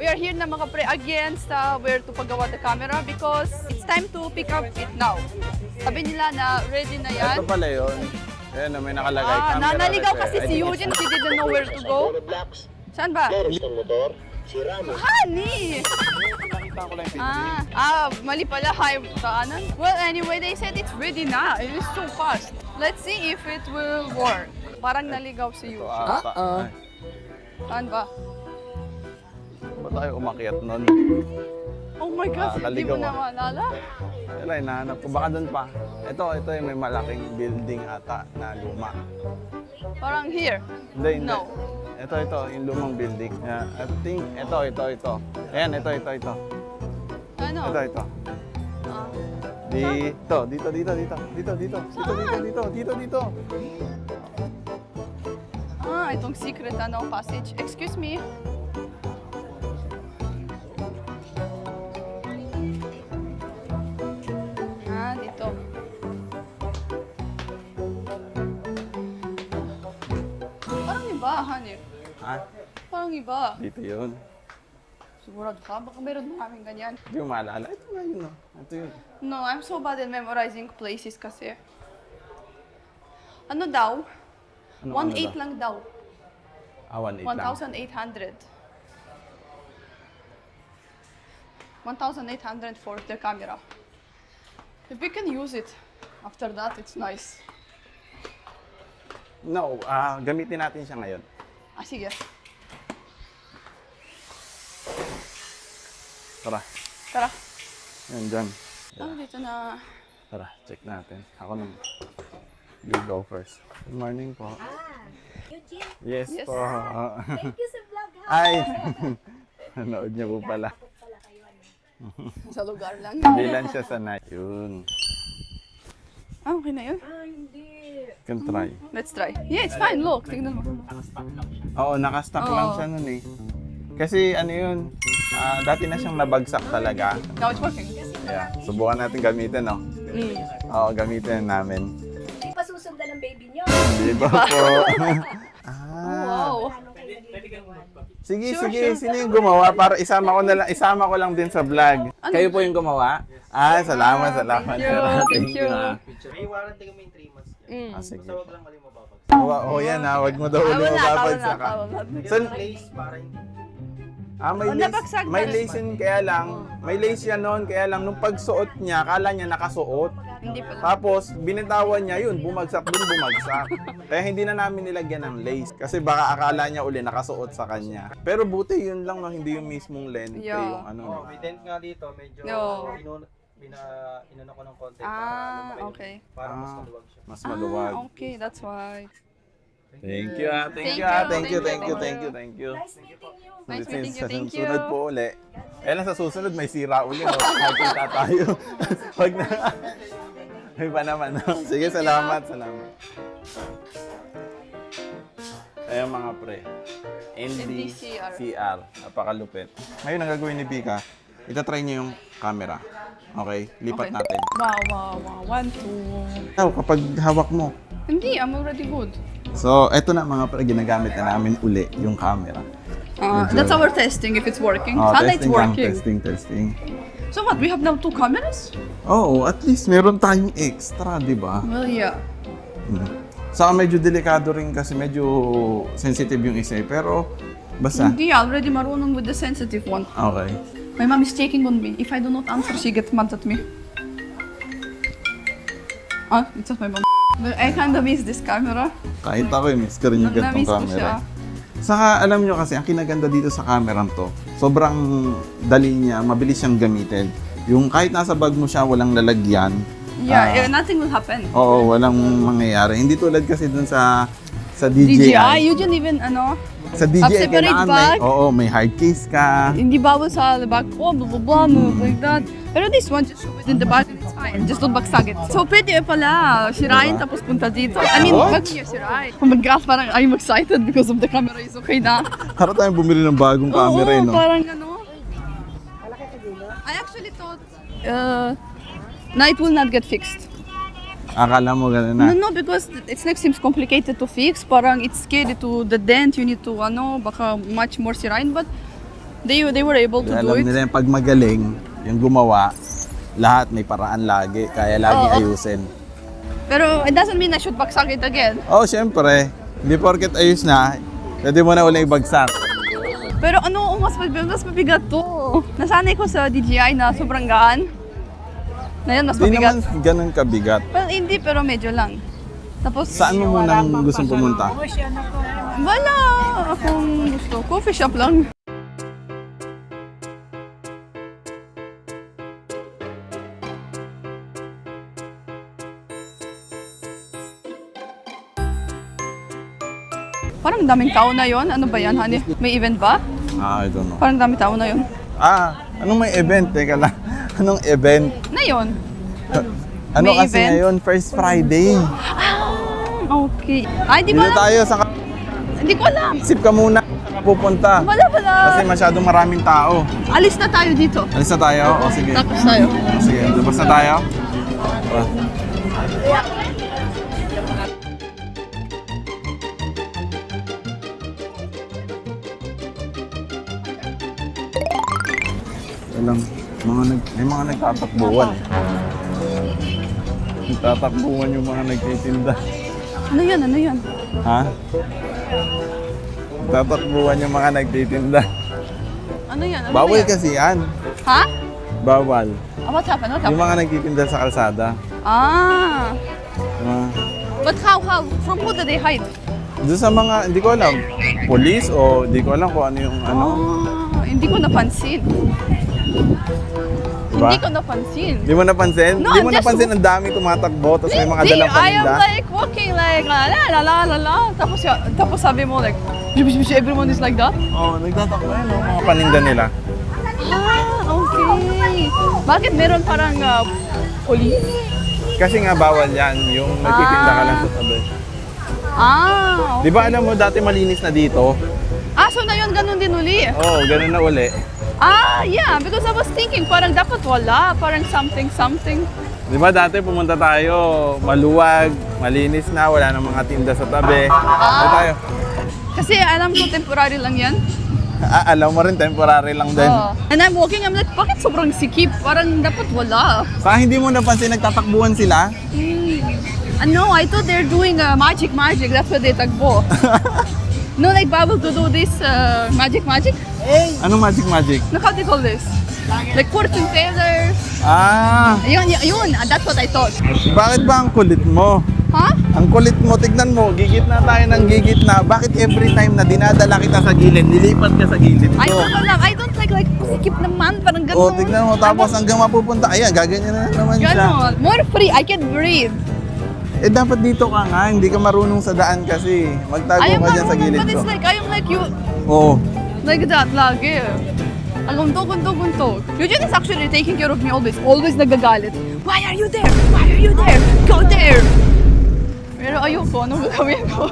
We are here na mga pre against where to paggawa the camera because it's time to pick up it now. Sabi nila na ready na yan. Ito pala yun. Ayan, may nakalagay. Camera Naligaw repair. kasi si Eugene, he didn't know where to go. Saan ba? Honey! Nakita ko lang yung Mali pala, high daanan. Well, anyway, they said it's ready na. It is so fast. Let's see if it will work. Parang naligaw si Eugene. Saan ba? Ba tayo umakyat nun? Oh my God, hindi mo naligaw na maalala? Wala, hinahanap ko. Baka doon pa. Ito yung may malaking building ata na luma. Parang here. Hindi. No. Ito, yung lumang building. Yeah, I think, ito. Ayan, ito. Ano? Ito. Dito. Itong secret passage. Excuse me. Dito. Parang iba, honey. Ha? Parang iba. Dito yun. Sigurado ka? Baka meron maraming ganyan. Hindi ko maalala. Ito nga yun, no? Ito yun. No, I'm so bad at memorizing places kasi. Ano daw? 1.8 lang daw. 1.8 lang. 1,800. 1,800 for the camera. If we can use it, after that, it's nice. No, gamitin natin siya ngayon. Sige. Tara. Tara. Yan, dyan. Dito na. Tara, check natin. Ako naman. You go first. Good morning po. Eugene, Yes, Yes. po. thank you sa vlog ha. Ay! Nanood niya po pala. Pala kayo ano. Sa lugar lang. Hindi lang siya sanay. Yun. Okay na yun. Hindi. Can try. Let's try. Yeah, it's fine. Look, tingnan mo. Oo, nakastock lang siya nun eh. Kasi ano yun, dati na siyang nabagsak talaga. Now it's working. Yeah. Subukan natin gamitin, no? Oo, gamitin namin. Hindi pa susundan ng baby niyo. Hindi ba po? Wow. Anong kayo nagagawan? Sige, Sure. sino yung gumawa para isama ko lang din sa vlog. Kayo po yung gumawa? Salamat. Thank you. May warranty kami in 3 months. Sige. Basta wag lang mali mababagsak. Yan wag mo daw ulit mababagsak. Saan? Place para hindi. nabagsak May na. lace yun, kaya lang, may lace yan noon, kaya lang nung pagsuot niya, kala niya nakasuot. Hindi pala. Tapos, binitawan niya yun, bumagsak. Kaya hindi na namin nilagyan ng lace. Kasi baka akala niya uli nakasuot sa kanya. Pero buti yun lang, no, hindi yung mismong lente, Yeah. yung ano. No. May dent nga dito, medyo Yo. inuna ko ng konti para lumaki. Okay. Para mas maluwag siya. Mas maluwag. Okay, that's why. Thank you. Thank you. Thank you. Nice meeting you. Thank you. Sunod po uli. Lang sa susunod, may sira uli. No? Magkita tayo. Wag na. May pa naman. No? Sige, salamat. Ayan mga pre. NDCR. CR. Napakalupit. Ngayon, ang gagawin ni Pika, itatry niyo yung camera. Okay? Lipat Okay. natin. Wow. 1, 2. Kapag hawak mo. Hindi, I'm already good. So, eto na mga pre, ginagamit na namin uli yung camera. That's our testing if it's working. Oh, Sana it's testing lang, working. testing. So what, we have now 2 cameras? Oo, at least meron tayong extra, di ba? Well, yeah. Saka medyo delikado rin kasi medyo sensitive yung isa eh. Pero, basta. Hindi, already marunong with the sensitive one. Okay. My mom is checking on me. If I do not answer, she gets mad at me. It's just my mom. But I kinda miss this camera. Kahit ako miss ko rin yung gantong Na-miss ko siya. camera. Saka alam nyo kasi, ang kinaganda dito sa camera to, sobrang dali niya, mabilis siyang gamitin. Yung kahit nasa bag mo siya, walang lalagyan. Yeah, nothing will happen. Oo, walang mangyayari. Hindi tulad kasi dun sa DJI. DJI, you didn't even, Sa DJI, separate kailangan bag? may hard case ka. hindi bawal sa bag ko, blah, blah, blah, move like that. Pero this one, just show it in the bag and it's fine. Just don't bagsag it. So, pwede pala. Sirain tapos punta dito. I mean, What? wag niyo sirain. Oh my gosh, parang I'm excited because of the camera is okay na. Para tayong bumili ng bagong camera, Oo, no? parang I actually thought na it will not get fixed. Akala mo gano'n na. No, because it's next seems complicated to fix. Parang it's scary to the dent. You need to, baka much more sirain. But They were able to do Alam it. nila yung pag magaling, yung gumawa, lahat may paraan lagi. Kaya lagi Oo. ayusin. Pero it doesn't mean I should bagsak it again. Oh, syempre. Hindi porket ayos na, pwede mo na ulit ibagsak. Pero ano, mas mabigat to. Nasanay ko sa DJI na sobrang gaan. Ngayon, mas Hindi mabigat. naman ganun kabigat. Well, hindi, pero medyo lang. Tapos, Saan mo munang gustong pumunta? wala akong gusto. Coffee shop lang. Parang daming tao na yon. Ano ba yan, honey? May event ba? I don't know. Parang daming tao na yon. Anong may event? Teka lang. Anong event? Na yon. Ano May kasi event? ngayon? First Friday. Okay. Ay, di Dito ba alam? tayo sa Hindi ko alam. isip ka muna saan ka pupunta. Wala. Kasi masyadong maraming tao. Alis na tayo dito. Alis na tayo? O sige. Tapos tayo. Sige, labas na tayo. Tara. Walang, may mga nagtatakbuhan. Nagtatakbuhan yung mga nagtitinda. Ano yan? Ano yan? Ha? Nagtatakbuhan yung mga nagtitinda. Ano yan? Ano Bawal yan? kasi yan. Ha? Bawal. What happened? What Yung happened? mga nagtitinda sa kalsada. Ah. Ah, But how? From who did they hide? doon sa mga, hindi ko alam, police o hindi ko alam kung ano yung ano. Hindi ko napansin. Diba? Hindi ko napansin. Hindi mo napansin? No, Hindi mo I'm just- napansin ang dami tumatakbo tapos may mga Hindi, dalang I am paninda? like walking like la la la la la. Tapos sabi mo like, everyone is like that? Oo, nagtatakbo yun, oh, mga paninda nila. Ah, okay. Bakit meron parang police? Kasi nga bawal yan, yung nagtitinda ka lang sa tabi. Ah, okay. Di ba alam mo dati malinis na dito? Ah, so na yun, ganun din uli. Oo, ganun na uli. Ah, yeah, because I was thinking parang dapat wala, parang something. Di ba dati pumunta tayo, maluwag, malinis na, wala nang mga tinda sa tabi. Ano tayo? Kasi alam ko temporary lang yan. Alam mo rin, temporary lang din. Oh. And I'm walking, I'm like, bakit sobrang sikip? Parang dapat wala. Saka hindi mo napansin nagtatakbuhan sila? No, I thought they're doing magic. That's why they tagbo. No, like bawal to do this magic. Anong magic? Look how they call this. Like fortune tellers. Ah, Yun, that's what I thought. bakit ba ang kulit mo? Huh? Ang kulit mo, tignan mo, gigit na tayo ng gigit na. Bakit every time na dinadala kita sa gilid, nilipat ka sa gilid I ko? don't know, I don't like sikip naman, parang O, gano'n. tignan mo, tapos hanggang mapupunta, ayan, gaganyan na naman siya. Gano'n. More free, I can breathe. Eh, dapat dito ka nga, hindi ka marunong sa daan kasi. Magtago I am ka dyan sa marunong, gilid but ko. it's like, I am like you, Oo. like that lagi. Aguntog. Eugene is actually taking care of me always nagagalit. Why are you there? Go there! Pero ayoko, ano gagawin ko?